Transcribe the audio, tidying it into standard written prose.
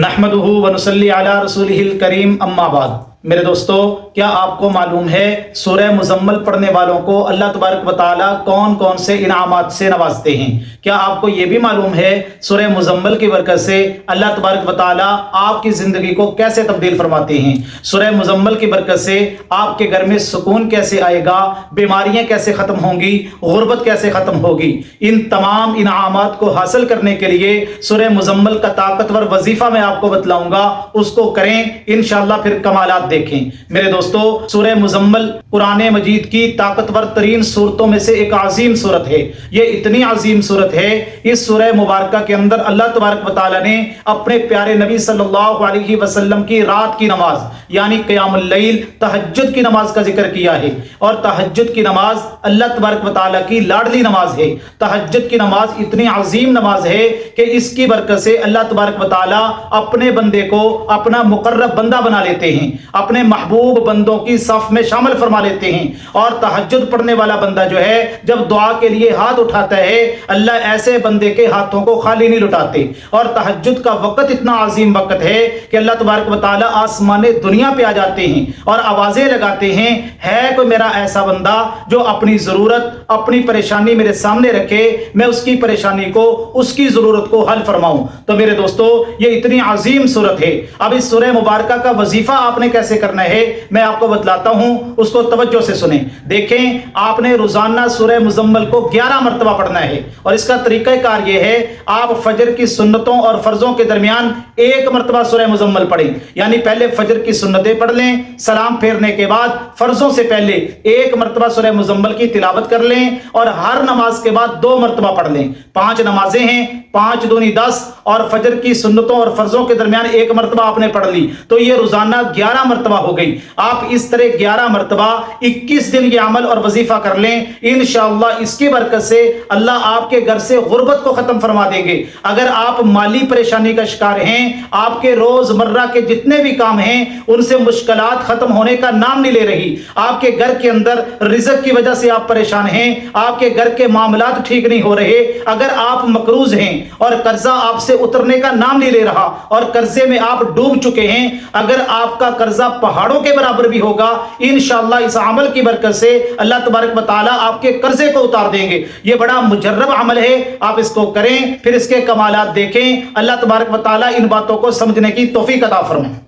نحمدہ ونصلی علی رسولہ الکریم اما بعد۔ میرے دوستو، کیا آپ کو معلوم ہے سورہ مزمل پڑھنے والوں کو اللہ تبارک و تعالیٰ کون کون سے انعامات سے نوازتے ہیں؟ کیا آپ کو یہ بھی معلوم ہے سورہ مزمل کی برکت سے اللہ تبارک و تعالیٰ آپ کی زندگی کو کیسے تبدیل فرماتے ہیں؟ سورہ مزمل کی برکت سے آپ کے گھر میں سکون کیسے آئے گا، بیماریاں کیسے ختم ہوں گی، غربت کیسے ختم ہوگی؟ ان تمام انعامات کو حاصل کرنے کے لیے سورہ مزمل کا طاقتور وظیفہ میں آپ کو بتلاؤں گا، اس کو کریں انشاءاللہ پھر کمالات دیکھیں۔ میرے دوستو، سورہ مزمل قرآن مجید کی طاقتور ترین سورتوں میں سے ایک عظیم سورت ہے۔ یہ اتنی عظیم سورت ہے، اس سورہ مبارکہ کے اندر اللہ تبارک و تعالیٰ نے اپنے پیارے نبی صلی اللہ علیہ وسلم کی رات کی نماز یعنی قیام اللیل، تہجد کی نماز کا ذکر کیا ہے۔ اور تہجد کی نماز اللہ تبارک و تعالیٰ کی لاڈلی نماز ہے۔ تہجد کی نماز اتنی عظیم نماز ہے کہ اس کی برکت سے اللہ تبارک و تعالیٰ اپنے بندے کو اپنا مقرب بندہ بنا لیتے ہیں، اپنے محبوب بندوں کی صف میں شامل فرما لیتے ہیں۔ اور تہجد پڑھنے والا بندہ جو ہے، جب دعا کے لیے ہاتھ اٹھاتا ہے، اللہ ایسے بندے کے ہاتھوں کو خالی نہیں لٹاتے۔ اور تہجد کا وقت اتنا عظیم وقت ہے کہ اللہ تبارک و تعالیٰ آسمان دنیا پہ آ جاتے ہیں اور آوازیں لگاتے ہیں، ہے کوئی میرا ایسا بندہ جو اپنی ضرورت، اپنی پریشانی میرے سامنے رکھے، میں اس کی پریشانی کو، اس کی ضرورت کو حل فرماؤں۔ تو میرے دوستو، یہ اتنی عظیم صورت ہے۔ اب اس سورہ مبارکہ کا وظیفہ آپ نے کیسے کرنا ہے میں آپ کو بتلاتا ہوں، اس کو توجہ سے سنیں۔ دیکھیں، آپ نے روزانہ سورہ مزمل کو 11 مرتبہ پڑھنا ہے، اور اس کا طریقہ کار یہ ہے، آپ فجر کی سنتوں اور فرضوں کے درمیان 1 مرتبہ سورہ مزمل پڑھیں۔ یعنی پہلے فجر کی سنتیں پڑھ لیں، سلام پھیرنے کے بعد فرضوں سے پہلے 1 مرتبہ سورہ مزمل کی تلاوت کر لیں، اور ہر نماز کے بعد 2 مرتبہ پڑھ لیں۔ 5 نمازیں ہیں، 5 دونی 10، اور فجر کی سنتوں اور فرضوں کے درمیان 1 مرتبہ آپ نے پڑھ لی، تو یہ روزانہ 11 مرتبہ ہو گئی۔ آپ اس طرح 11 مرتبہ 21 دن یہ عمل اور وظیفہ کر لیں، انشاءاللہ اس کی برکت سے اللہ آپ کے گھر سے غربت کو ختم فرما دیں گے۔ اگر آپ مالی پریشانی کا شکار ہیں، آپ کے روزمرہ کے جتنے بھی کام ہیں ان سے مشکلات ختم ہونے کا نام نہیں لے رہی، آپ کے گھر کے اندر رزق کی وجہ سے آپ پریشان ہیں، آپ کے گھر کے معاملات ٹھیک نہیں ہو رہے، اگر آپ مقروض ہیں اور قرضہ آپ سے اترنے کا نام نہیں لے رہا اور قرضے میں آپ ڈوب چکے ہیں، اگر آپ کا قرضہ پہاڑوں کے برابر بھی ہوگا، انشاءاللہ اس عمل کی برکت سے اللہ تبارک و تعالیٰ آپ کے قرضے کو اتار دیں گے۔ یہ بڑا مجرب عمل ہے، آپ اس کو کریں، پھر اس کے کمالات دیکھیں۔ اللہ تبارک و تعالیٰ ان باتوں کو سمجھنے کی توفیق عطا فرمائے۔